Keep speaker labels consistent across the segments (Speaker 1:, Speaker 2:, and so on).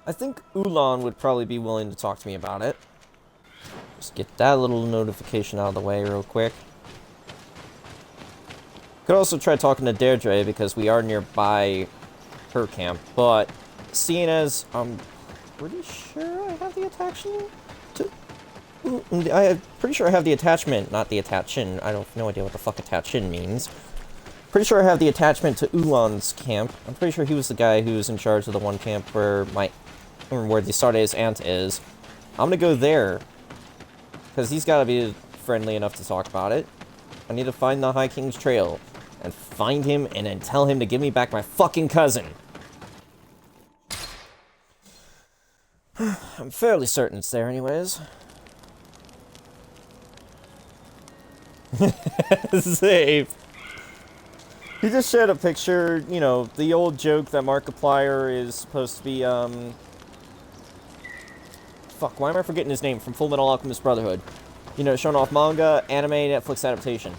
Speaker 1: I think Ulan would probably be willing to talk to me about it. Just get that little notification out of the way real quick. Could also try talking to Deirdre because we are nearby her camp, but seeing as I'm pretty sure I have the attachment to... I'm pretty sure I have the attachment, not the attachment. I have no idea what the fuck attachment means. Pretty sure I have the attachment to Ulan's camp. I'm pretty sure he was the guy who was in charge of the one camp where where the Sardet's aunt is. I'm gonna go there. Because he's gotta be friendly enough to talk about it. I need to find the High King's trail. And find him and then tell him to give me back my fucking cousin. I'm fairly certain it's there anyways. Safe. He just shared a picture, you know, the old joke that Markiplier is supposed to be, fuck, why am I forgetting his name? From Full Metal Alchemist Brotherhood. You know, showing off manga, anime, Netflix adaptation.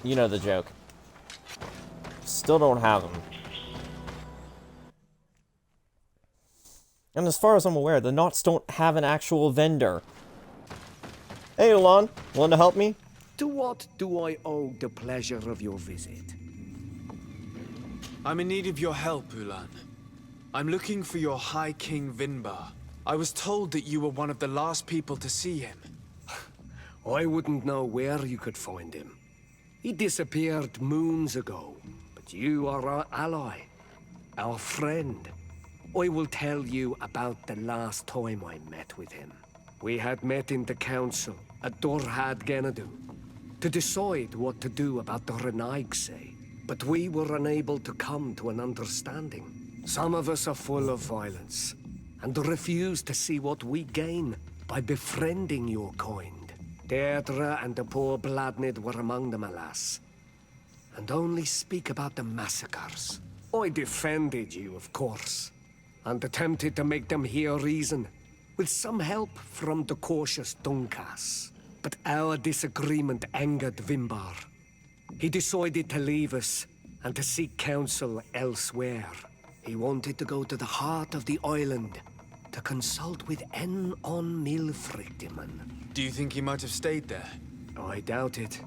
Speaker 1: You know the joke. Still don't have them. And as far as I'm aware, the Knots don't have an actual vendor. Hey, Ulan, willing to help me?
Speaker 2: To what do I owe the pleasure of your visit?
Speaker 3: I'm in need of your help, Ulan. I'm looking for your High King Vinbar. I was told that you were one of the last people to see him.
Speaker 2: I wouldn't know where you could find him. He disappeared moons ago, but you are our ally, our friend. I will tell you about the last time I met with him. We had met in the council at Dorhad Genadu to decide what to do about the Renaigse, but we were unable to come to an understanding. Some of us are full of violence, and refuse to see what we gain by befriending your kind. Deirdre and the poor Bladnid were among them, alas, and only speak about the massacres. I defended you, of course, and attempted to make them hear reason, with some help from the cautious Dunkas. But our disagreement angered Vinbar. He decided to leave us and to seek counsel elsewhere. He wanted to go to the heart of the island to consult with En on Milfrictiman.
Speaker 3: Do you think he might have stayed there?
Speaker 2: I doubt it.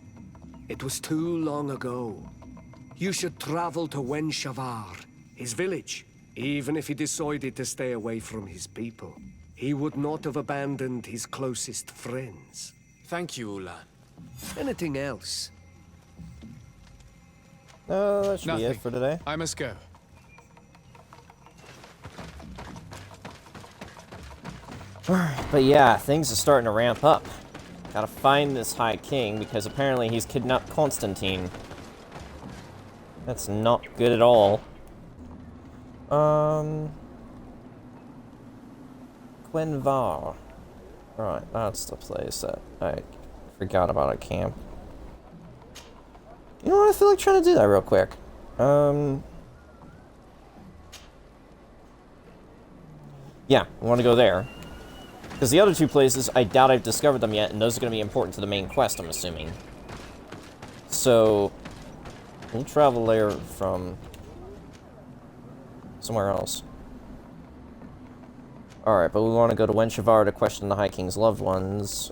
Speaker 2: It was too long ago. You should travel to Wenshavar, his village. Even if he decided to stay away from his people, he would not have abandoned his closest friends.
Speaker 3: Thank you, Ulan.
Speaker 2: Anything else?
Speaker 1: That should be
Speaker 3: Nothing.
Speaker 1: it for today.
Speaker 3: I must go.
Speaker 1: Alright, but yeah, things are starting to ramp up. Gotta find this High King, because apparently he's kidnapped Constantine. That's not good at all. Quenvar. Right, that's the place that I forgot about a camp. You know what, I feel like trying to do that real quick. Yeah, I want to go there. Because the other two places, I doubt I've discovered them yet, and those are going to be important to the main quest, I'm assuming. So, we'll travel there from somewhere else. Alright, but we want to go to Wenshavar to question the High King's loved ones.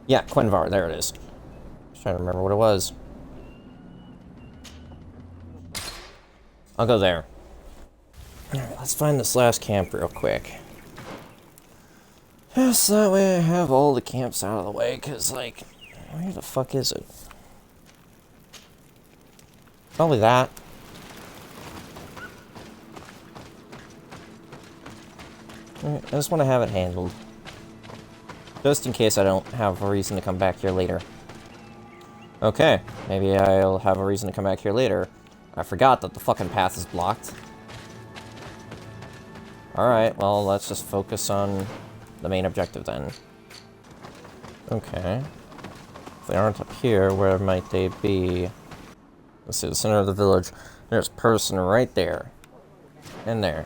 Speaker 1: Yeah, Quenvar, there it is. Just trying to remember what it was. I'll go there. Alright, let's find this last camp real quick. Just that way I have all the camps out of the way, because, like, where the fuck is it? Probably that. Alright, I just want to have it handled. Just in case I don't have a reason to come back here later. Okay, maybe I'll have a reason to come back here later. I forgot that the fucking path is blocked. Alright, well, let's just focus on the main objective then. Okay. If they aren't up here, where might they be? Let's see, the center of the village. There's a person right there. In there.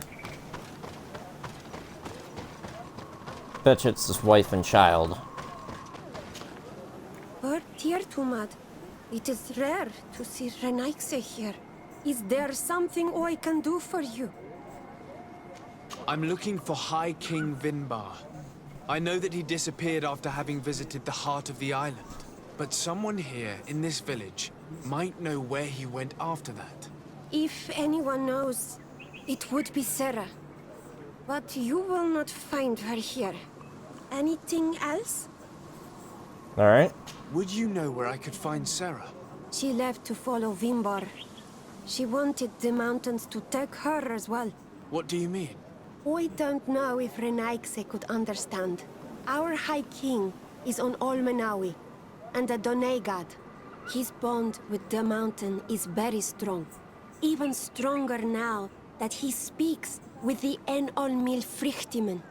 Speaker 1: Bet it's his wife and child.
Speaker 4: But dear Tumad, it is rare to see Renaigse here. Is there something I can do for you?
Speaker 3: I'm looking for High King Vinbar. I know that he disappeared after having visited the heart of the island. But someone here in this village might know where he went after that.
Speaker 4: If anyone knows, it would be Sarah. But you will not find her here. Anything else?
Speaker 1: Alright.
Speaker 3: Would you know where I could find Sarah?
Speaker 4: She left to follow Vimbar. She wanted the mountains to take her as well.
Speaker 3: What do you mean?
Speaker 4: I don't know if Renaigse could understand. Our High King is on Olmenawi, and the Donegad. His bond with the mountain is very strong. Even stronger now that he speaks with the En-Olmil Frichtimen.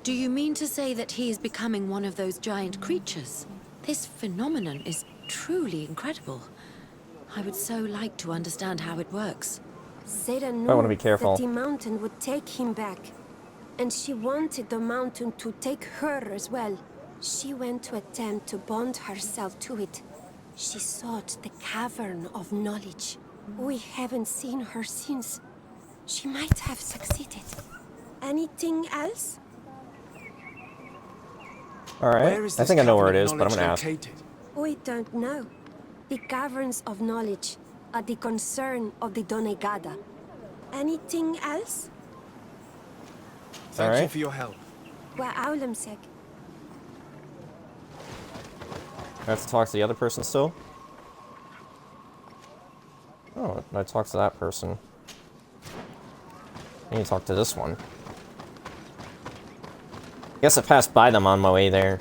Speaker 5: Do you mean to say that he is becoming one of those giant creatures? This phenomenon is truly incredible. I would so like to understand how it works.
Speaker 4: Sarah knew
Speaker 1: I want to be careful.
Speaker 4: that the mountain would take him back. And she wanted the mountain to take her as well. She went to attempt to bond herself to it. She sought the Cavern of Knowledge. We haven't seen her since. She might have succeeded. Anything else?
Speaker 1: Alright.
Speaker 3: Where is
Speaker 1: I
Speaker 3: this
Speaker 1: think I know where it
Speaker 3: Cavern
Speaker 1: is,
Speaker 3: of
Speaker 1: but I'm gonna
Speaker 3: Knowledge
Speaker 1: ask.
Speaker 3: located?
Speaker 4: We don't know. The Caverns of Knowledge are the concern of the Donegada. Anything else?
Speaker 3: Thank you
Speaker 1: Alright.
Speaker 3: for your help.
Speaker 4: Wa Aulemsek.
Speaker 1: I have to talk to the other person still? Oh, I talked to that person. I need to talk to this one. I guess I passed by them on my way there.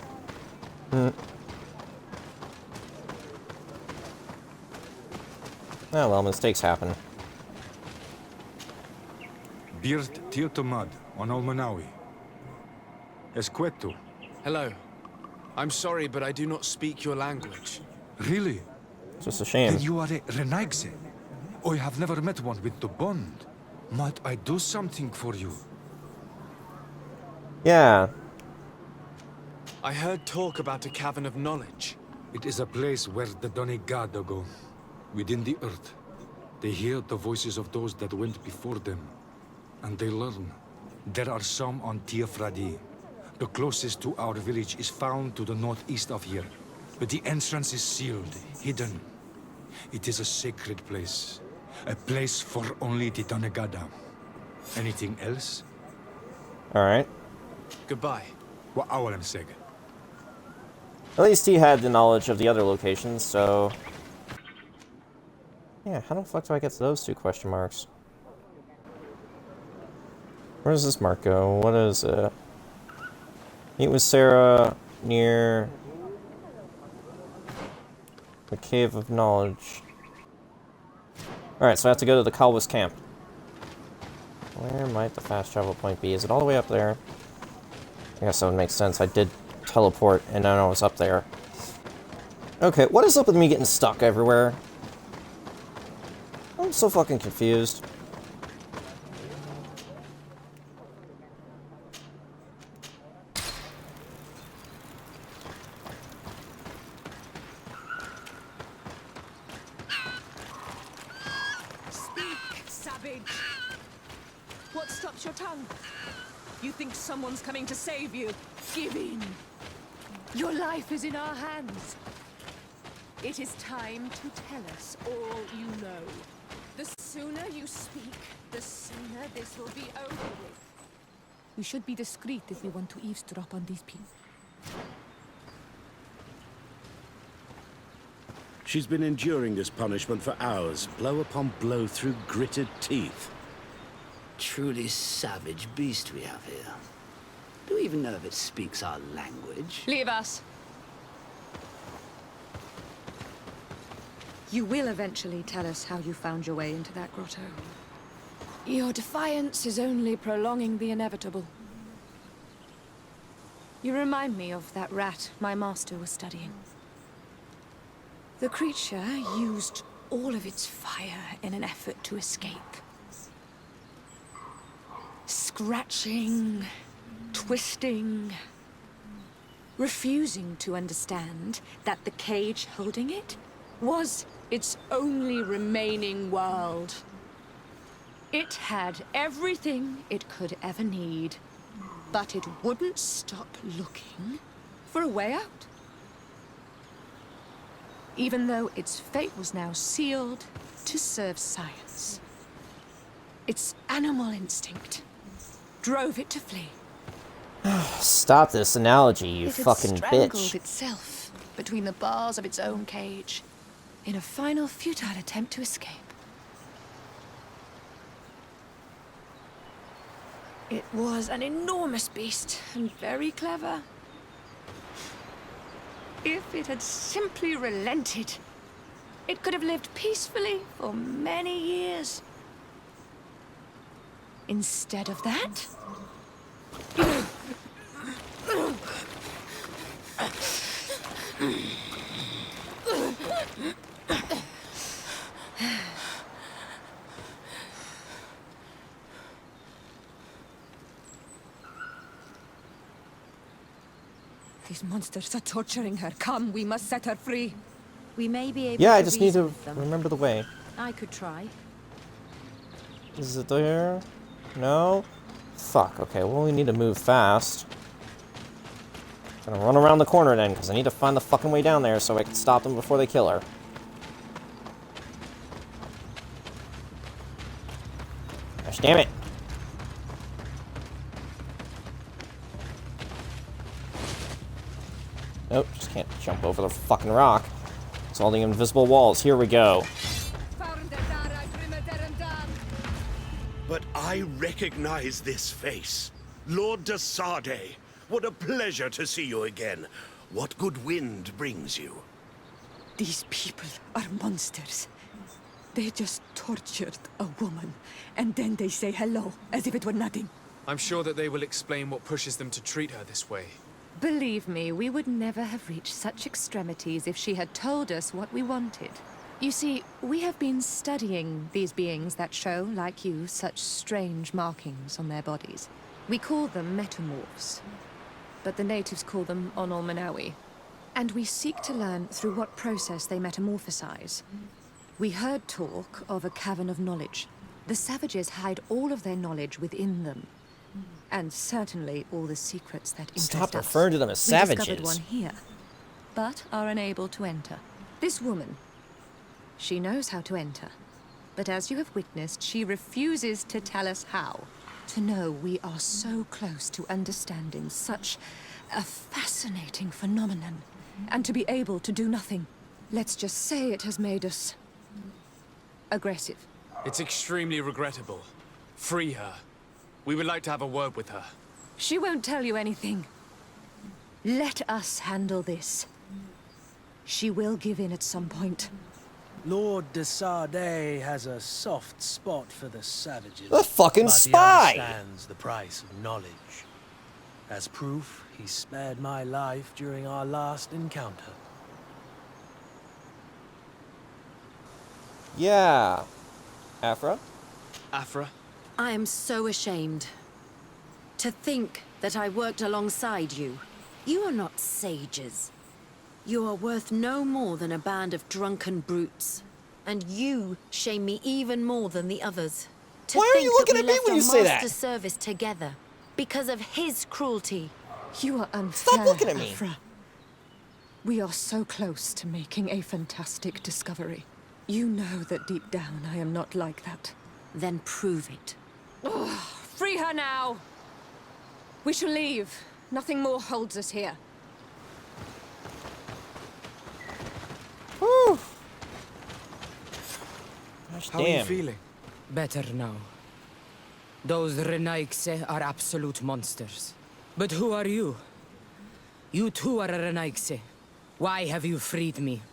Speaker 1: Oh well, mistakes happen.
Speaker 6: Birt Tiotomad on Almanawi. Esqueto.
Speaker 3: Hello. I'm sorry, but I do not speak your language.
Speaker 6: Really?
Speaker 1: It's just a shame.
Speaker 6: Then you are a Renaigse. I have never met one with the bond. Might I do something for you?
Speaker 1: Yeah.
Speaker 3: I heard talk about a Cavern of Knowledge.
Speaker 6: It is a place where the Donegada go. Within the earth. They hear the voices of those that went before them. And they learn. There are some on Tiafradi. The closest to our village is found to the northeast of here. But the entrance is sealed, hidden. It is a sacred place. A place for only the Donegada. Anything else?
Speaker 1: Alright.
Speaker 3: Goodbye.
Speaker 6: What Awalem said.
Speaker 1: At least he had the knowledge of the other locations, so... Yeah, how the fuck do I get to those two question marks? Where does this mark go? What is it? Meet with Sarah near the Cave of Knowledge. Alright, so I have to go to the Kalwis camp. Where might the fast travel point be? Is it all the way up there? I guess that would make sense. I did teleport and then I was up there. Okay, what is up with me getting stuck everywhere? I'm so fucking confused.
Speaker 7: Savage! What stops your tongue? You think someone's coming to save you? Give in! Your life is in our hands. It is time to tell us all you know. The sooner you speak, the sooner this will be over with. We should be discreet if we want to eavesdrop on these people.
Speaker 8: She's been enduring this punishment for hours, blow upon blow through gritted teeth.
Speaker 9: Truly savage beast we have here. Do we even know if it speaks our language?
Speaker 7: Leave us!
Speaker 10: You will eventually tell us how you found your way into that grotto.
Speaker 7: Your defiance is only prolonging the inevitable. You remind me of that rat my master was studying. The creature used all of its fire in an effort to escape. Scratching, twisting, refusing to understand that the cage holding it was its only remaining world. It had everything it could ever need, but it wouldn't stop looking for a way out. Even though its fate was now sealed to serve science. Its animal instinct drove it to flee.
Speaker 1: Stop this analogy, you fucking
Speaker 7: It had strangled
Speaker 1: bitch.
Speaker 7: itself between the bars of its own cage in a final futile attempt to escape. It was an enormous beast and very clever. If it had simply relented, it could have lived peacefully for many years. Instead of that, these monsters are torturing her. Come, we must set her free.
Speaker 5: We may be able
Speaker 1: Yeah,
Speaker 5: to
Speaker 1: I just need
Speaker 5: reason
Speaker 1: to
Speaker 5: with them.
Speaker 1: remember the way.
Speaker 5: I could try.
Speaker 1: Is it there? No? Fuck, okay, well we need to move fast. Gonna run around the corner then, because I need to find the fucking way down there so I can stop them before they kill her. Gosh damn it! Nope, just can't jump over the fucking rock. It's all the invisible walls. Here we go.
Speaker 8: But I recognize this face. Lord de Sardet. What a pleasure to see you again. What good wind brings you?
Speaker 10: These people are monsters. They just tortured a woman, and then they say hello, as if it were nothing.
Speaker 3: I'm sure that they will explain what pushes them to treat her this way.
Speaker 7: believe me, we would never have reached such extremities if she had told us what we wanted. You see, we have been studying these beings that show, like you, such strange markings on their bodies. We call them metamorphs, but the natives call them Onol Manawi. And we seek to learn through what process they metamorphosize. We heard talk of a cavern of knowledge. The savages hide all of their knowledge within them. And certainly all the secrets that interest us.
Speaker 1: Stop referring to them as
Speaker 7: We
Speaker 1: savages.
Speaker 7: discovered one here, but are unable to enter. This woman, she knows how to enter. But as you have witnessed, she refuses to tell us how. To know we are so close to understanding such a fascinating phenomenon, and to be able to do nothing. Let's just say it has made us aggressive.
Speaker 3: It's extremely regrettable. Free her. We would like to have a word with her.
Speaker 7: She won't tell you anything. Let us handle this. She will give in at some point.
Speaker 11: Lord de Sardet has a soft spot for the savages.
Speaker 1: The fucking
Speaker 11: but
Speaker 1: spy!
Speaker 11: He understands the price of knowledge. As proof, he spared my life during our last encounter.
Speaker 1: Yeah. Afra?
Speaker 3: Afra?
Speaker 5: I am so ashamed. To think that I worked alongside you. You are not sages. You are worth no more than a band of drunken brutes. And you shame me even more than the others. To
Speaker 1: Why are
Speaker 5: think
Speaker 1: you looking
Speaker 5: that
Speaker 1: at
Speaker 5: we
Speaker 1: me
Speaker 5: left
Speaker 1: when
Speaker 5: our
Speaker 1: you say that?
Speaker 5: master's service together because of his cruelty.
Speaker 7: You are unfair,
Speaker 1: Stop looking at me.
Speaker 7: Afra. We are so close to making a fantastic discovery. You know that deep down I am not like that.
Speaker 5: Then prove it.
Speaker 7: Free her now! We shall leave. Nothing more holds us here.
Speaker 1: Whew. Gosh
Speaker 3: How are you
Speaker 1: damn.
Speaker 3: feeling?
Speaker 12: Better now. Those Renaigse are absolute monsters. But who are you? You too are a Renaigse. Why have you freed me?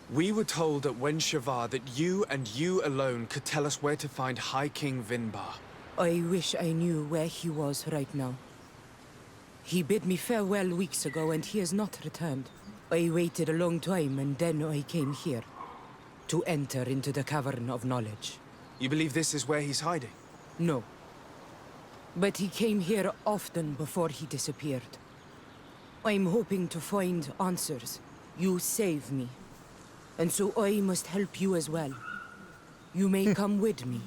Speaker 3: We were told at Wen Shavar that you and you alone could tell us where to find High King Vinbar.
Speaker 12: I wish I knew where he was right now. He bid me farewell weeks ago and he has not returned. I waited a long time and then I came here. To enter into the Cavern of Knowledge.
Speaker 3: You believe this is where he's hiding?
Speaker 12: No. But he came here often before he disappeared. I'm hoping to find answers. You save me. And so I must help you as well. You may come with me.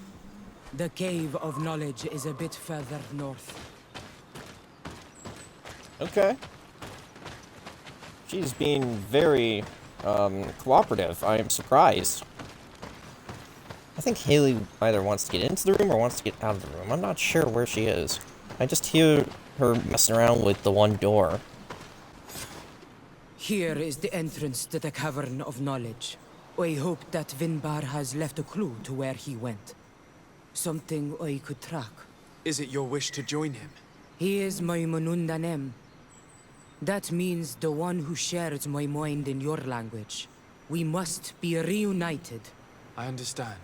Speaker 12: The Cave of Knowledge is a bit further north.
Speaker 1: Okay. She's being very, cooperative. I am surprised. I think Haley either wants to get into the room or wants to get out of the room. I'm not sure where she is. I just hear her messing around with the one door.
Speaker 12: Here is the entrance to the Cavern of Knowledge. I hope that Vinbar has left a clue to where he went. Something I could track.
Speaker 3: Is it your wish to join him?
Speaker 12: He is my Manundanem. That means the one who shares my mind in your language. We must be reunited.
Speaker 3: I understand.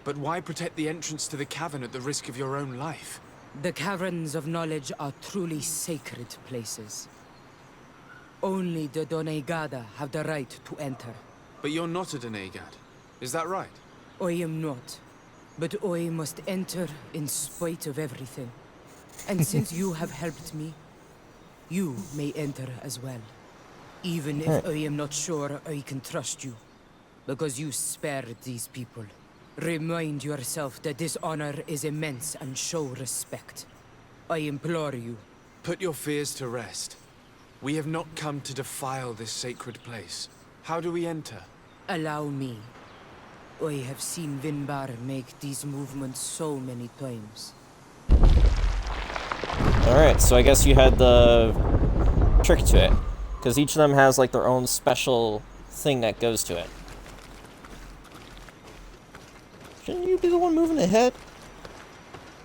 Speaker 3: But why protect the entrance to the cavern at the risk of your own life?
Speaker 12: The Caverns of Knowledge are truly sacred places. Only the Donegada have the right to enter.
Speaker 3: But you're not a Donegad. Is that right?
Speaker 12: I am not. But I must enter in spite of everything. And since you have helped me, you may enter as well. Even if I am not sure I can trust you. Because you spared these people. Remind yourself that this honor is immense and show respect. I implore you.
Speaker 3: Put your fears to rest. We have not come to defile this sacred place. How do we enter?
Speaker 12: Allow me. I have seen Vinbar make these movements so many times.
Speaker 1: Alright, so I guess you had the trick to it. Because each of them has, like, their own special thing that goes to it. Shouldn't you be the one moving ahead?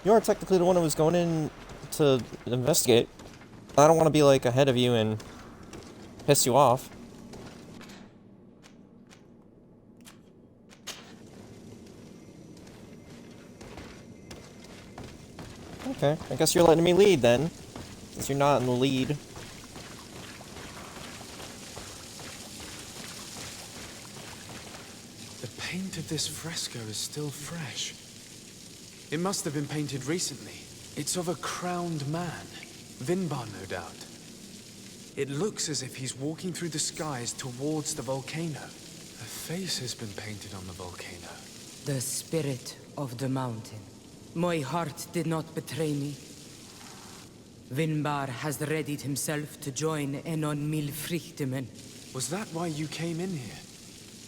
Speaker 1: You are technically the one who was going in to investigate. I don't want to be, like, ahead of you and piss you off. Okay, I guess you're letting me lead then, since you're not in the lead.
Speaker 3: The paint of this fresco is still fresh. It must have been painted recently. It's of a crowned man. Vinbar, no doubt. It looks as if he's walking through the skies towards the volcano. A face has been painted on the volcano.
Speaker 12: The spirit of the mountain. My heart did not betray me. Vinbar has readied himself to join Enon Milfrichtemen.
Speaker 3: Was that why you came in here?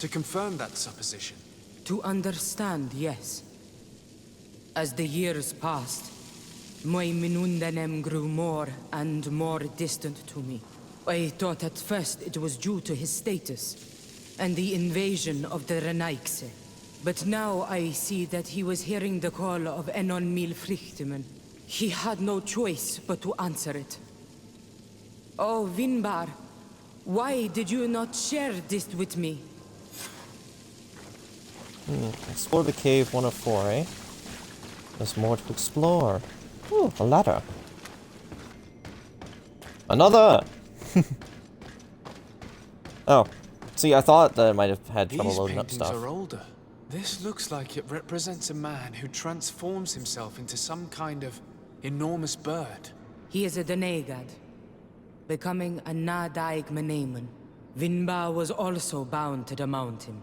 Speaker 3: To confirm that supposition?
Speaker 12: To understand, yes. As the years passed, my Minundanem grew more and more distant to me. I thought at first it was due to his status and the invasion of the Renaigse. But now I see that he was hearing the call of Enon Milfrichtemen. He had no choice but to answer it. Oh, Vinbar, why did you not share this with me?
Speaker 1: Explore the cave 1 of 4, eh? There's more to explore. Ooh, a ladder. Another! Oh. See, I thought that I might have had trouble loading up stuff.
Speaker 3: These paintings are older. This looks like it represents a man who transforms himself into some kind of enormous bird.
Speaker 12: He is a Donegad, becoming a Nadaig Menemen. Vinbar was also bound to the mountain.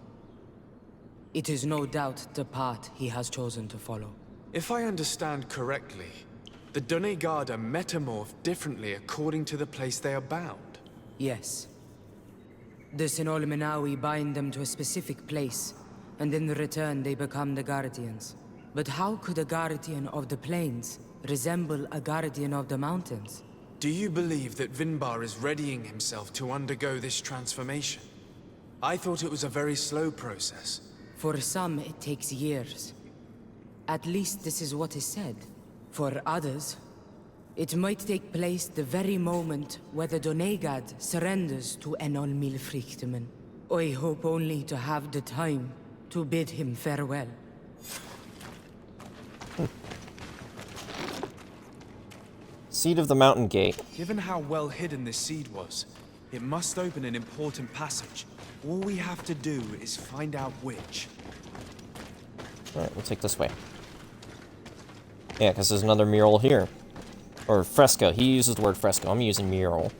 Speaker 12: It is no doubt the path he has chosen to follow.
Speaker 3: If I understand correctly, the Donegad are metamorphed differently according to the place they are bound.
Speaker 12: Yes. The Sinolmenawi bind them to a specific place, and in return they become the Guardians. But how could a Guardian of the Plains resemble a Guardian of the Mountains?
Speaker 3: Do you believe that Vinbar is readying himself to undergo this transformation? I thought it was a very slow process.
Speaker 12: For some, it takes years. At least this is what is said. For others, it might take place the very moment where the Donegad surrenders to Enon Milfrichtemen. I hope only to have the time to bid him farewell.
Speaker 1: Seed of the Mountain Gate.
Speaker 3: Given how well hidden this seed was, it must open an important passage. All we have to do is find out which.
Speaker 1: Alright, we'll take this way. Yeah, because there's another mural here. Or fresco. He uses the word fresco. I'm using mural.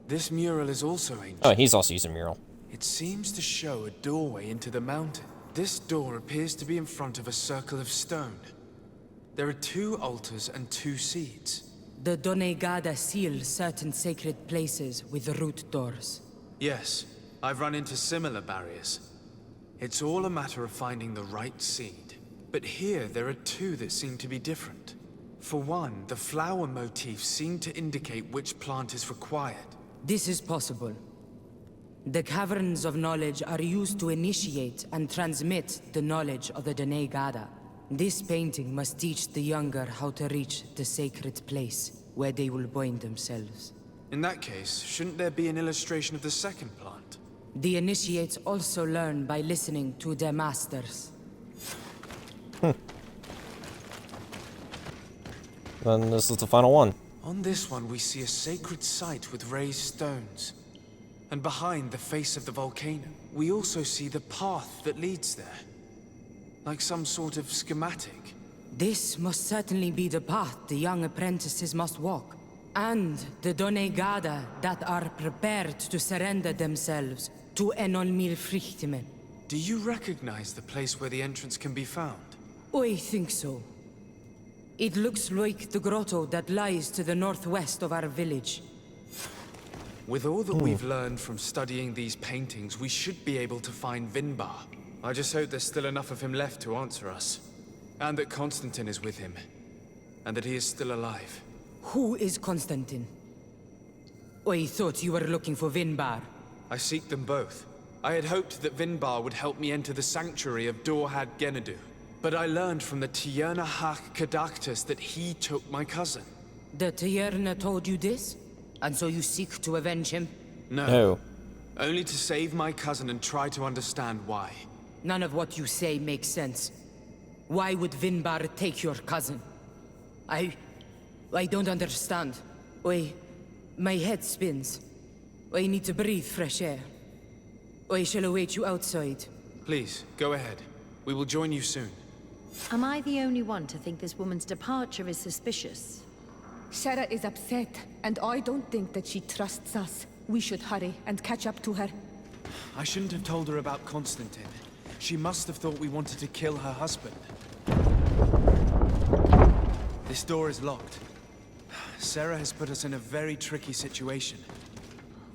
Speaker 3: This mural is also ancient.
Speaker 1: Oh, he's also using mural.
Speaker 3: It seems to show a doorway into the mountain. This door appears to be in front of a circle of stone. There are 2 altars and 2 seats.
Speaker 12: The Donegada seal certain sacred places with root doors.
Speaker 3: Yes, I've run into similar barriers. It's all a matter of finding the right seed. But here there are 2 that seem to be different. For one, the flower motifs seem to indicate which plant is required.
Speaker 12: This is possible. The caverns of knowledge are used to initiate and transmit the knowledge of the Donegada. This painting must teach the younger how to reach the sacred place where they will bind themselves.
Speaker 3: In that case, shouldn't there be an illustration of the second plant?
Speaker 12: The initiates also learn by listening to their masters.
Speaker 1: Then this is the final one.
Speaker 3: On this one, we see a sacred site with raised stones. And behind the face of the volcano, we also see the path that leads there. Like some sort of schematic.
Speaker 12: This must certainly be the path the young apprentices must walk. And the Donegada that are prepared to surrender themselves to Enolmir Frichtimen.
Speaker 3: Do you recognize the place where the entrance can be found?
Speaker 12: I think so. It looks like the grotto that lies to the northwest of our village.
Speaker 3: With all that we've learned from studying these paintings, we should be able to find Vinbar. I just hope there's still enough of him left to answer us. And that Constantine is with him. And that he is still alive.
Speaker 12: Who is Constantine? I thought you were looking for Vinbar.
Speaker 3: I seek them both. I had hoped that Vinbar would help me enter the sanctuary of Dorhad Genadu. But I learned from the Tierna Hak Kadaktus that he took my cousin.
Speaker 12: The Tierna told you this? And so you seek to avenge him?
Speaker 3: No. Only to save my cousin and try to understand why.
Speaker 12: None of what you say makes sense. Why would Vinbar take your cousin? I don't understand. My head spins. I need to breathe fresh air. I shall await you outside.
Speaker 3: Please, go ahead. We will join you soon.
Speaker 5: Am I the only one to think this woman's departure is suspicious?
Speaker 10: Sarah is upset, and I don't think that she trusts us. We should hurry and catch up to her.
Speaker 3: I shouldn't have told her about Constantine. She must have thought we wanted to kill her husband. This door is locked. Sarah has put us in a very tricky situation.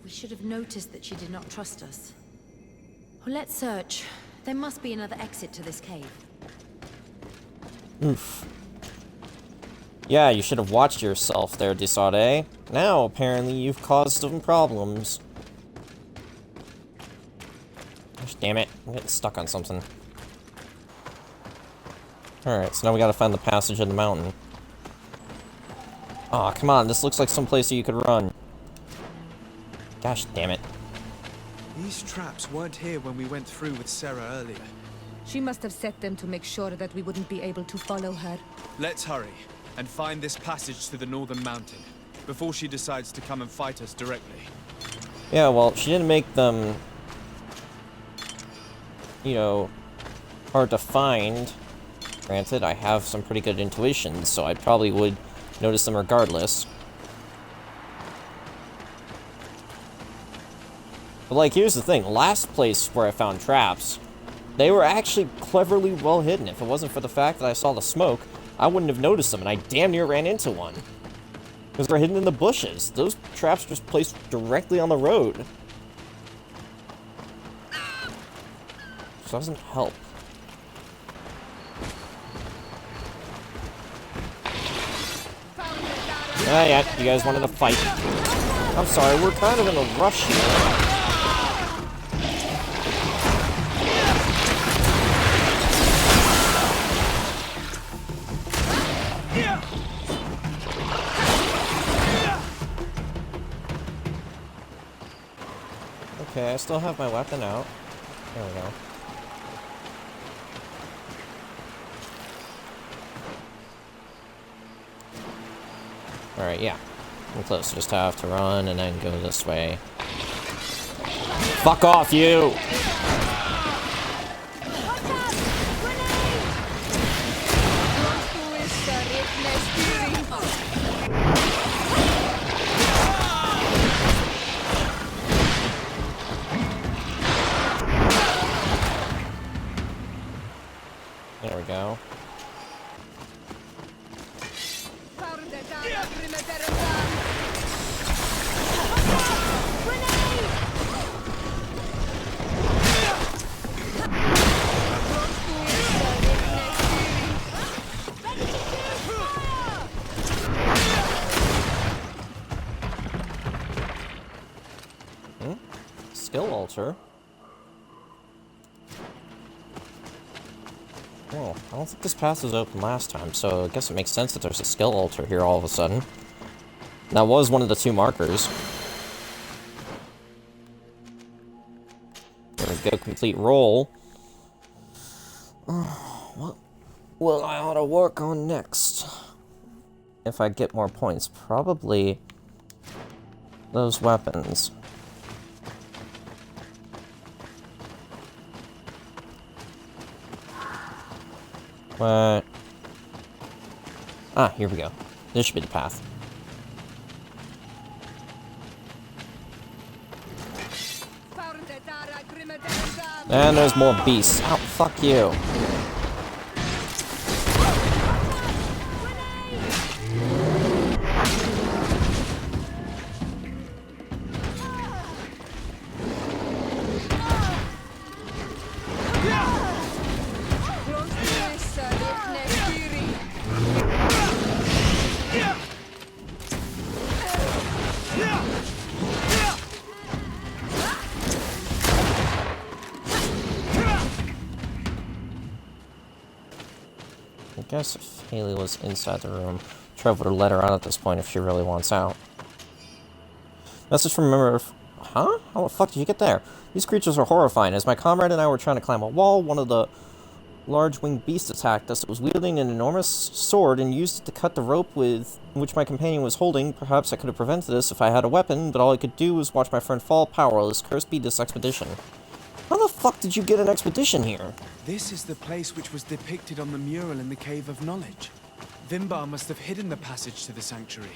Speaker 5: We should have noticed that she did not trust us. Well, let's search. There must be another exit to this cave.
Speaker 1: Oof. Yeah, you should have watched yourself there, de Sardet. Now, apparently, you've caused some problems. Gosh, damn it. I'm getting stuck on something. Alright, so now we gotta find the passage in the mountain. Aw, come on, this looks like some place that you could run. Gosh damn it.
Speaker 3: These traps weren't here when we went through with Sarah earlier.
Speaker 10: She must have set them to make sure that we wouldn't be able to follow her.
Speaker 3: Let's hurry and find this passage to the northern mountain before she decides to come and fight us directly.
Speaker 1: Yeah, well, she didn't make them, you know, hard to find. Granted, I have some pretty good intuition, so I probably would notice them regardless. But, like, here's the thing. Last place where I found traps, they were actually cleverly well hidden. If it wasn't for the fact that I saw the smoke, I wouldn't have noticed them, and I damn near ran into one. Because they're hidden in the bushes. Those traps just placed directly on the road. Which doesn't help. Ah, yeah, you guys wanted to fight. I'm sorry, we're kind of in a rush here. Okay, I still have my weapon out. There we go. Alright, yeah. I'm close. Just have to run and then go this way. Fuck off, you! There we go. Skill altar. Oh, I don't think this path was open last time, so I guess it makes sense that there's a skill altar here all of a sudden. That was one of the 2 markers. There we go, complete roll. What will I ought to work on next? If I get more points, probably those weapons. What? Ah, here we go. This should be the path. And there's more beasts. Oh, fuck you. I guess if Haley was inside the room, Trev would have let her out at this point if she really wants out. Message from a member of... Huh? How the fuck did you get there? These creatures are horrifying. As my comrade and I were trying to climb a wall, one of the large winged beasts attacked us. It was wielding an enormous sword and used it to cut the rope with which my companion was holding. Perhaps I could have prevented this if I had a weapon, but all I could do was watch my friend fall powerless. Cursed be this expedition. How the fuck did you get an expedition here?
Speaker 3: This is the place which was depicted on the mural in the Cave of Knowledge. Vimbar must have hidden the passage to the sanctuary.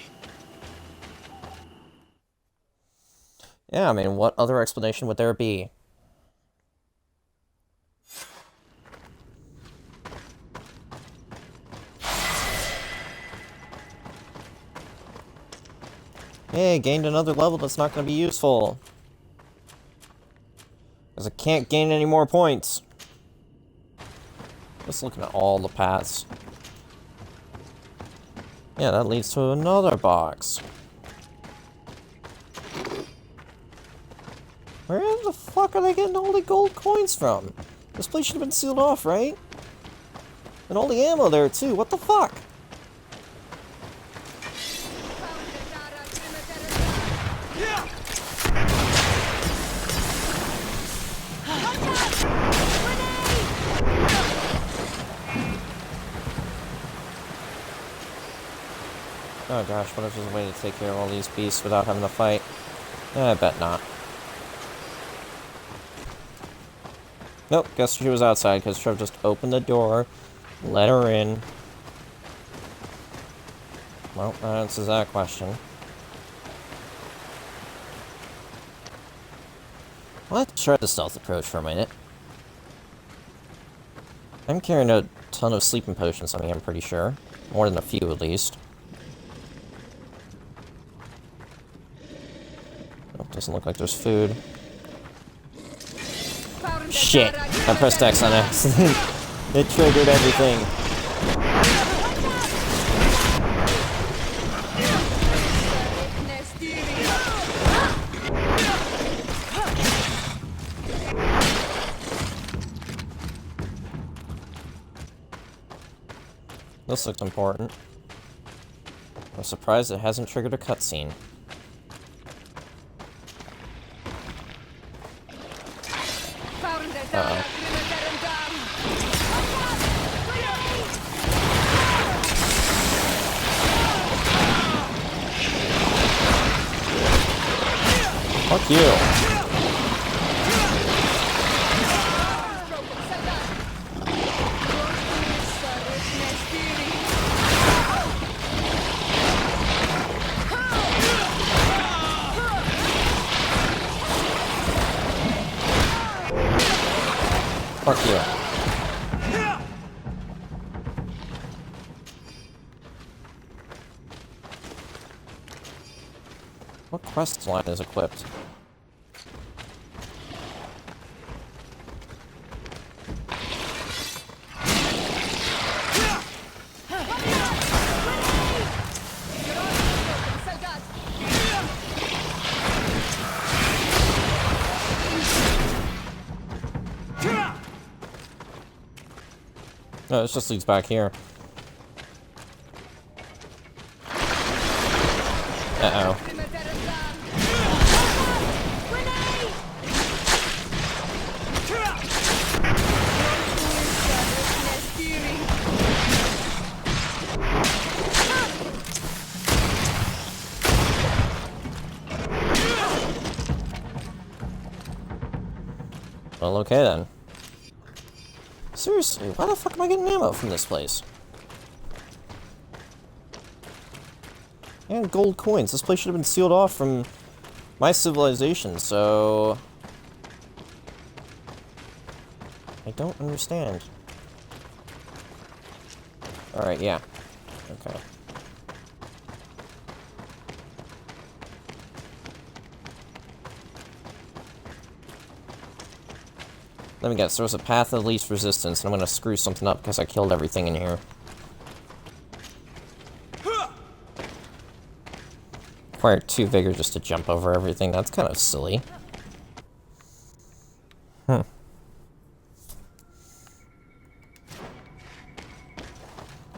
Speaker 1: Yeah, I mean, what other explanation would there be? Hey, gained another level that's not going to be useful. Because I can't gain any more points. Just looking at all the paths. Yeah, that leads to another box. Where the fuck are they getting all the gold coins from? This place should have been sealed off, right? And all the ammo there, too. What the fuck? Oh gosh, what if there's a way to take care of all these beasts without having to fight? I bet not. Nope, guess she was outside because Trev just opened the door, let her in. Well, that answers that question. Let's try the stealth approach for a minute. I'm carrying a ton of sleeping potions on me, I'm pretty sure. More than a few, at least. Oh, doesn't look like there's food. Shit! I pressed X on accident. It triggered everything. This looks important. I'm surprised it hasn't triggered a cutscene. Uh-oh. Fuck you. Fuck you. What quest line is equipped? No, this just leads back here. Uh-oh. Well, okay then. Seriously, why the fuck am I getting ammo from this place? And gold coins. This place should have been sealed off from my civilization, so... I don't understand. Alright, yeah. Okay. Let me guess, there was a path of least resistance, and I'm gonna screw something up because I killed everything in here. Required 2 vigor just to jump over everything. That's kind of silly.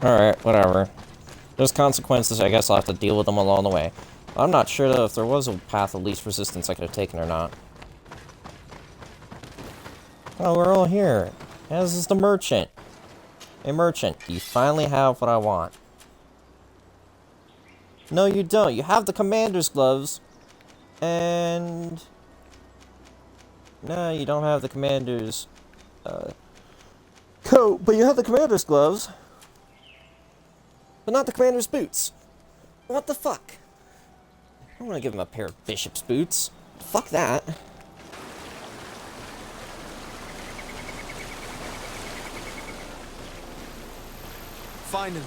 Speaker 1: Alright, whatever. There's consequences, I guess I'll have to deal with them along the way. I'm not sure, though, if there was a path of least resistance I could have taken or not. Oh, we're all here. Yeah, this is the merchant. Hey, merchant, do you finally have what I want? No, you don't. You have the commander's gloves. And... No, you don't have the commander's... coat, but you have the commander's gloves. But not the commander's boots. What the fuck? I don't want to give him a pair of bishop's boots. Fuck that.
Speaker 3: Finally,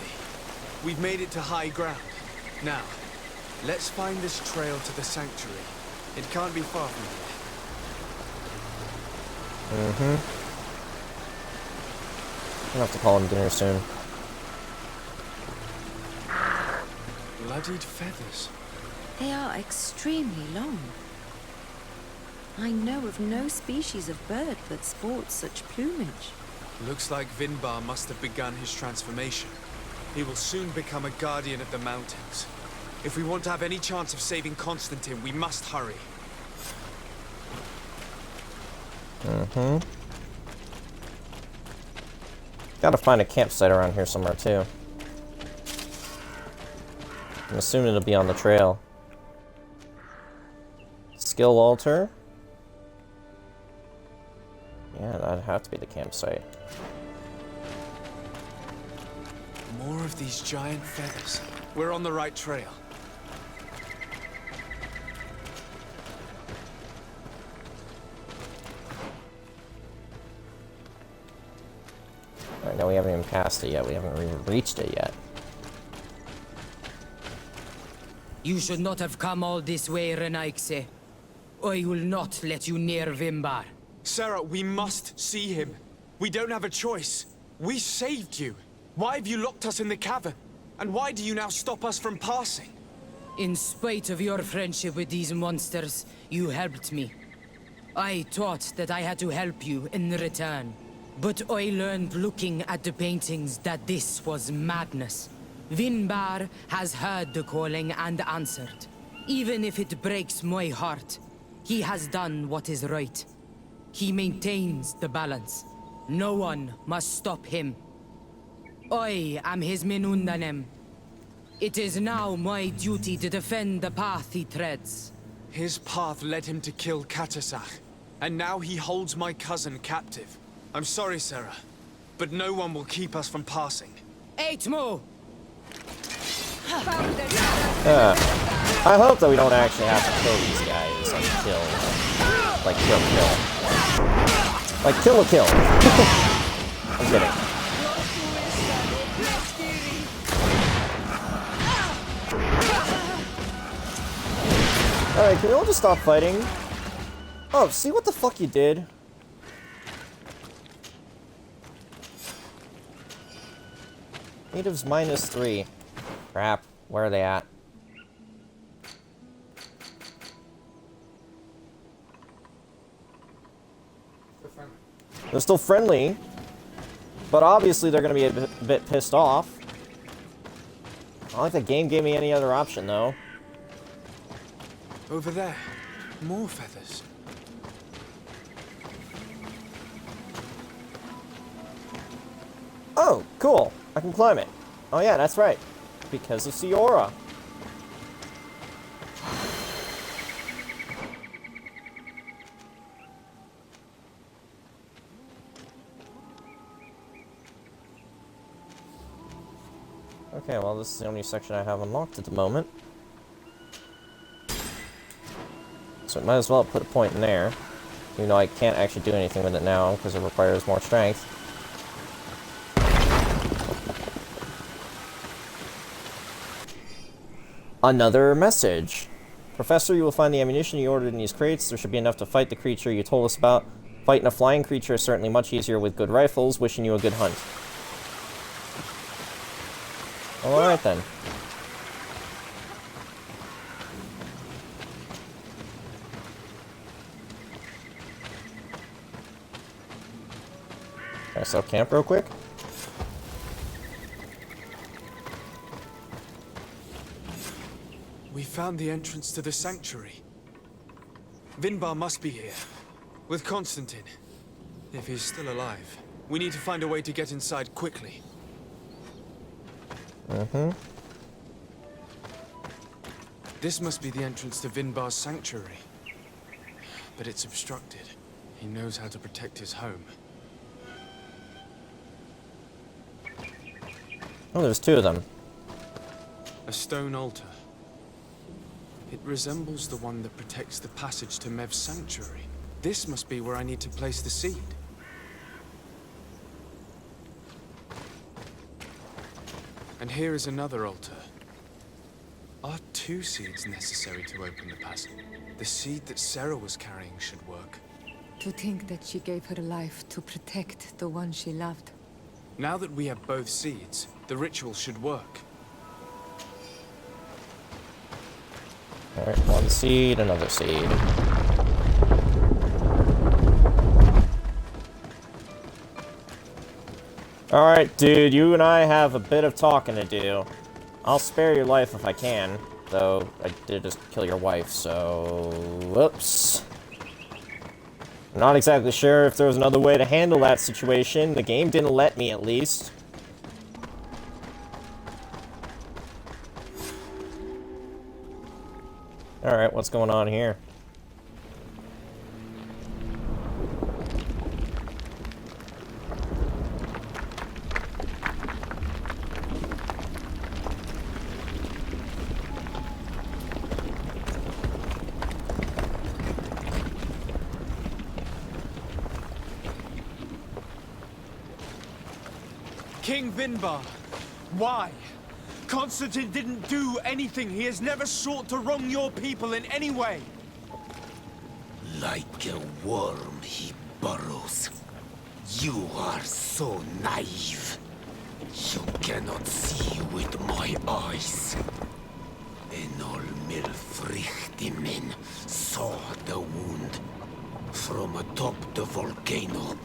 Speaker 3: we've made it to high ground. Now, let's find this trail to the sanctuary. It can't be far from here.
Speaker 1: I'm gonna have to call him dinner soon.
Speaker 3: Bloodied feathers.
Speaker 5: They are extremely long. I know of no species of bird that sports such plumage.
Speaker 3: Looks like Vinbar must have begun his transformation. He will soon become a guardian of the mountains. If we want to have any chance of saving Constantine, we must hurry.
Speaker 1: Gotta find a campsite around here somewhere, too. I'm assuming it'll be on the trail. Skill altar? Yeah, that'd have to be the campsite.
Speaker 3: More of these giant feathers. We're on the right trail.
Speaker 1: Alright, no, we haven't even passed it yet. We haven't even reached it yet.
Speaker 12: You should not have come all this way, Renaikse. I will not let you near Vimbar.
Speaker 3: Sarah, we must see him. We don't have a choice. We saved you. Why have you locked us in the cavern? And why do you now stop us from passing?
Speaker 12: In spite of your friendship with these monsters, you helped me. I thought that I had to help you in return. But I learned looking at the paintings that this was madness. Vinbar has heard the calling and answered. Even if it breaks my heart, he has done what is right. He maintains the balance. No one must stop him. I am his Menundanem. It is now my duty to defend the path he treads.
Speaker 3: His path led him to kill Katasach, and now he holds my cousin captive. I'm sorry, Sarah, but no one will keep us from passing.
Speaker 12: Eitmo!
Speaker 1: I hope that we don't actually have to kill these guys. Like, kill a kill. I'm kidding. Alright, can we all just stop fighting? Oh, see what the fuck you did? Natives -3. Crap. Where are they at? They're still friendly. But obviously they're going to be a bit pissed off. I don't think the game gave me any other option, though.
Speaker 3: Over there. More feathers.
Speaker 1: Oh, cool. I can climb it. Oh yeah, that's right. Because of Siora. Okay, well, this is the only section I have unlocked at the moment. So I might as well put a point in there. Even though I can't actually do anything with it now, because it requires more strength. Another message. Professor, you will find the ammunition you ordered in these crates. There should be enough to fight the creature you told us about. Fighting a flying creature is certainly much easier with good rifles. Wishing you a good hunt. Alright then. Can I sell camp real quick?
Speaker 3: We found the entrance to the sanctuary. Vinbar must be here. With Constantine. If he's still alive. We need to find a way to get inside quickly. This must be the entrance to Vinbar's sanctuary. But it's obstructed. He knows how to protect his home.
Speaker 1: Oh, there's two of them.
Speaker 3: A stone altar. It resembles the one that protects the passage to Mev's sanctuary. This must be where I need to place the seed. And here is another altar. Are 2 seeds necessary to open the passage? The seed that Sarah was carrying should work.
Speaker 10: To think that she gave her life to protect the one she loved.
Speaker 3: Now that we have both seeds, the ritual should work.
Speaker 1: Alright, 1 seed, another seed. Alright, dude, you and I have a bit of talking to do. I'll spare your life if I can, though I did just kill your wife, so... whoops. I'm not exactly sure if there was another way to handle that situation. The game didn't let me, at least. Alright, what's going on here?
Speaker 3: King Vinbar! Why? Constantine didn't do anything. He has never sought to wrong your people in any way.
Speaker 9: Like a worm he burrows. You are so naive. You cannot see with my eyes. Enol Milfrichtimen saw the wound. From atop the volcano,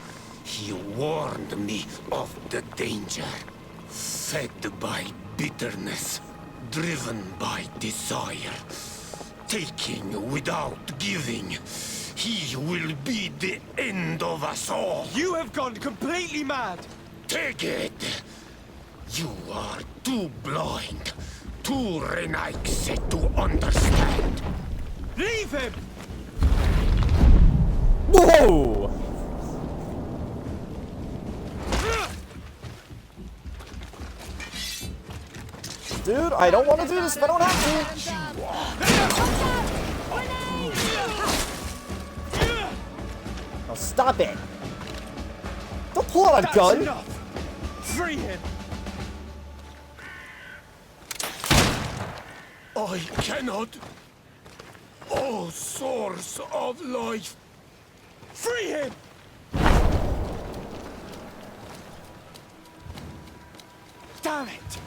Speaker 9: he warned me of the danger. Fed by bitterness, driven by desire, taking without giving, he will be the end of us all.
Speaker 3: You have gone completely mad!
Speaker 9: Take it! You are too blind, too renaixed to understand.
Speaker 3: Leave him!
Speaker 1: Whoa! Dude, I don't want to do this if I don't have to. Now stop it. Don't pull out a gun.
Speaker 3: Enough. Free him.
Speaker 8: I cannot. Oh!
Speaker 6: O source of life! Free him! Damn it!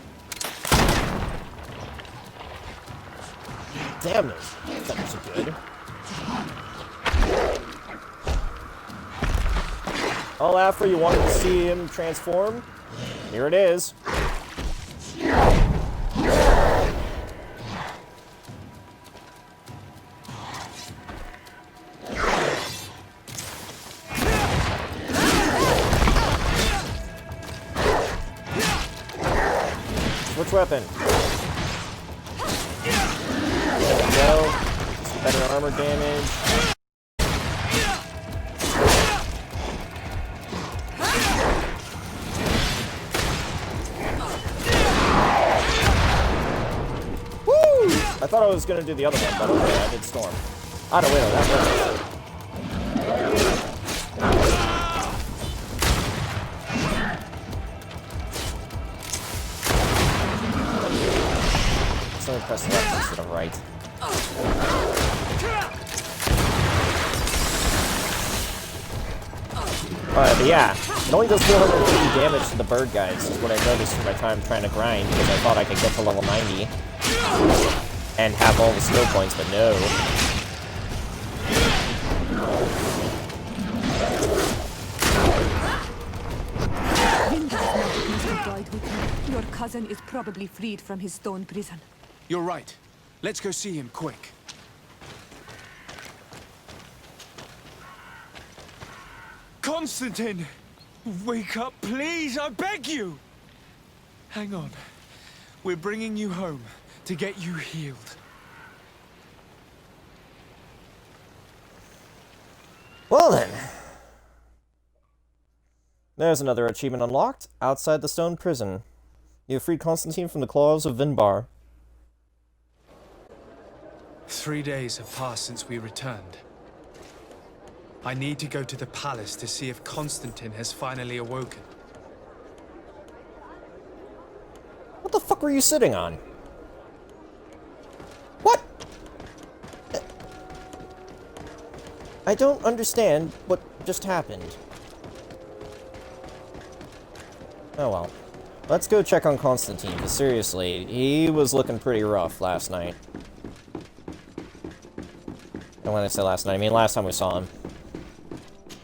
Speaker 1: Damn it. That was good. Oh, Afra, you wanted to see him transform? Here it is. Switch weapon. There we go. Some better armor damage. I thought I was gonna do the other one, but okay, I did Storm. Ah, no, wait, no, that worked. So I press left instead of right. Alright, but yeah, it only does 450 damage to the bird guys, is what I noticed in my time trying to grind, because I thought I could get to level 90. And have all the skill points, but no.
Speaker 10: Your cousin is probably freed from his stone prison.
Speaker 3: You're right. Let's go see him quick. Constantine! Wake up, please! I beg you! Hang on. We're bringing you home to get you healed.
Speaker 1: Well then. There's another achievement unlocked, outside the stone prison. You have freed Constantine from the claws of Vinbar.
Speaker 3: 3 days have passed since we returned. I need to go to the palace to see if Constantine has finally awoken.
Speaker 1: What the fuck were you sitting on? What? I don't understand what just happened. Oh well. Let's go check on Constantine, because seriously, he was looking pretty rough last night. And when I say last night, I mean last time we saw him.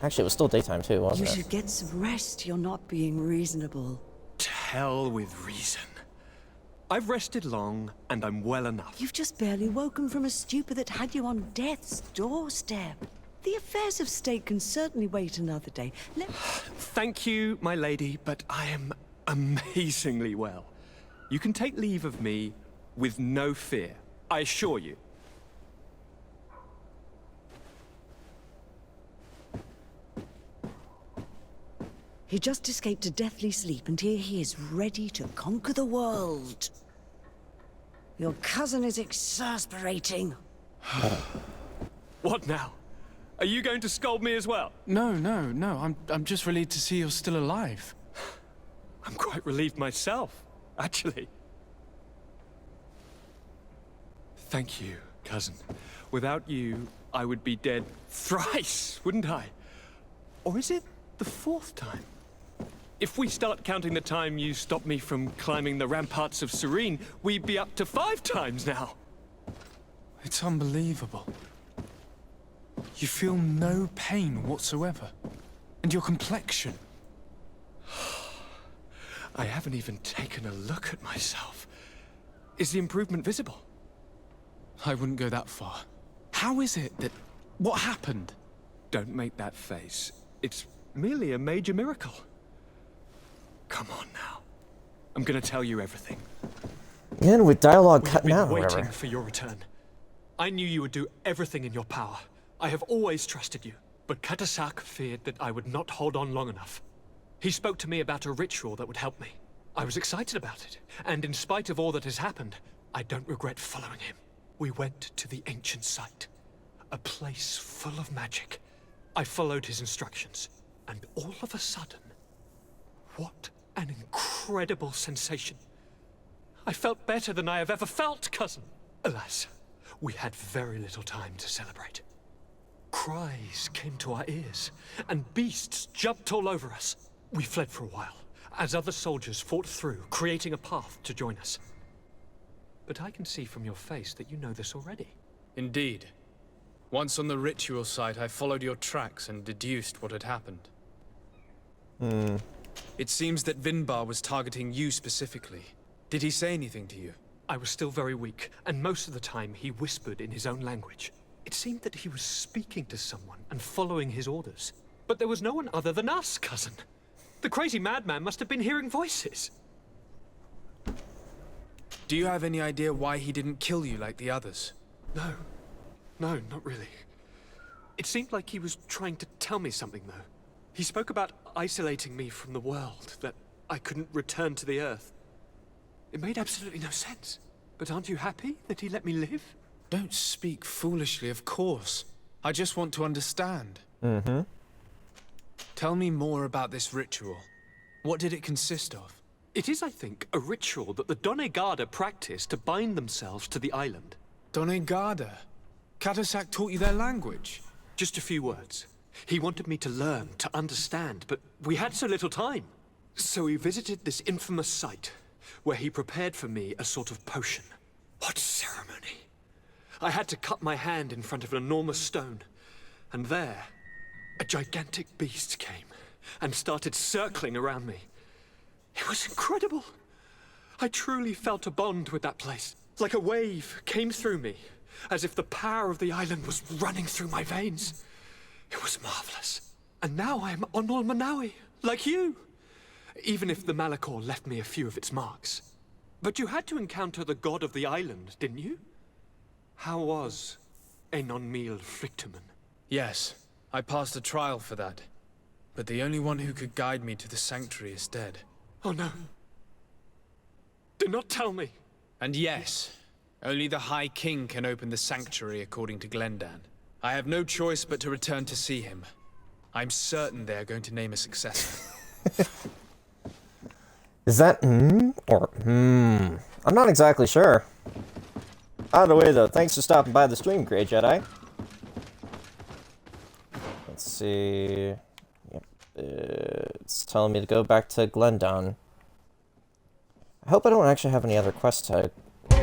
Speaker 1: Actually, it was still daytime too, wasn't it?
Speaker 13: You should get some rest. You're not being reasonable.
Speaker 2: To hell with reason. I've rested long, and I'm well enough.
Speaker 13: You've just barely woken from a stupor that had you on death's doorstep. The affairs of state can certainly wait another day.
Speaker 2: Thank you, my lady, but I am amazingly well. You can take leave of me with no fear, I assure you.
Speaker 13: He just escaped a deathly sleep, and here he is, ready to conquer the world. Your cousin is exasperating.
Speaker 2: What now? Are you going to scold me as well?
Speaker 3: No. I'm just relieved to see you're still alive.
Speaker 2: I'm quite relieved myself, actually. Thank you, cousin. Without you, I would be dead thrice, wouldn't I? Or is it the 4th time? If we start counting the time you stopped me from climbing the ramparts of Serene, we'd be up to 5 times now.
Speaker 3: It's unbelievable. You feel no pain whatsoever. And your complexion.
Speaker 2: I haven't even taken a look at myself. Is the improvement visible?
Speaker 3: I wouldn't go that far. How is it that... What happened?
Speaker 2: Don't make that face. It's merely a major miracle. Come on now. I'm gonna tell you everything.
Speaker 1: And with dialogue cutting
Speaker 2: We've
Speaker 1: out,
Speaker 2: been
Speaker 1: or
Speaker 2: waiting
Speaker 1: whatever.
Speaker 2: for your return. I knew you would do everything in your power. I have always trusted you. But Katasak feared that I would not hold on long enough. He spoke to me about a ritual that would help me. I was excited about it. And in spite of all that has happened, I don't regret following him. We went to the ancient site. A place full of magic. I followed his instructions. And all of a sudden... What an incredible sensation. I felt better than I have ever felt, cousin. Alas,
Speaker 14: we had very little time to celebrate. Cries came to our ears, and beasts jumped all over us. We fled for a while, as other soldiers fought through, creating a path to join us. But I can see from your face that you know this already.
Speaker 3: Indeed. Once on the ritual site, I followed your tracks and deduced what had happened. It seems that Vinbar was targeting you specifically. Did he say anything to you?
Speaker 14: I was still very weak, and most of the time he whispered in his own language. It seemed that he was speaking to someone and following his orders. But there was no one other than us, cousin. The crazy madman must have been hearing voices.
Speaker 3: Do you have any idea why he didn't kill you like the others?
Speaker 14: No, not really. It seemed like he was trying to tell me something, though. He spoke about isolating me from the world, that I couldn't return to the Earth. It made absolutely no sense. But aren't you happy that he let me live?
Speaker 3: Don't speak foolishly, of course. I just want to understand. Tell me more about this ritual. What did it consist of?
Speaker 14: It is, I think, a ritual that the Donegada practice to bind themselves to the island.
Speaker 3: Donegada? Katasak taught you their language?
Speaker 14: Just a few words. He wanted me to learn, to understand, but we had so little time. So we visited this infamous site, where he prepared for me a sort of potion. What ceremony! I had to cut my hand in front of an enormous stone, and there, a gigantic beast came and started circling around me. It was incredible. I truly felt a bond with that place. Like a wave came through me, as if the power of the island was running through my veins. It was marvelous. And now I am Onol Manawi, like you. Even if the Malachor left me a few of its marks. But you had to encounter the god of the island, didn't you? How was Enon Mil Frictumen?
Speaker 3: Yes, I passed a trial for that. But the only one who could guide me to the sanctuary is dead.
Speaker 14: Oh no. Do not tell me.
Speaker 3: And yes, only the High King can open the sanctuary according to Glendan. I have no choice but to return to see him. I'm certain they're going to name a successor.
Speaker 1: Is that or I'm not exactly sure. Either way, though, thanks for stopping by the stream, Grey Jedi. Let's see. Yep, it's telling me to go back to Glendown. I hope I don't actually have any other quests to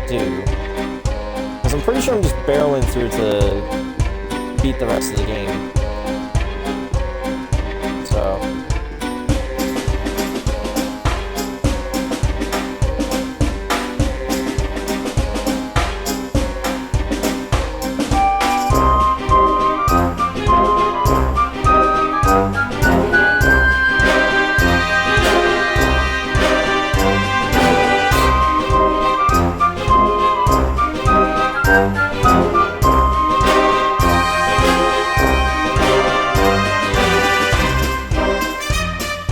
Speaker 1: do. Because I'm pretty sure I'm just barreling through to beat the rest of the game.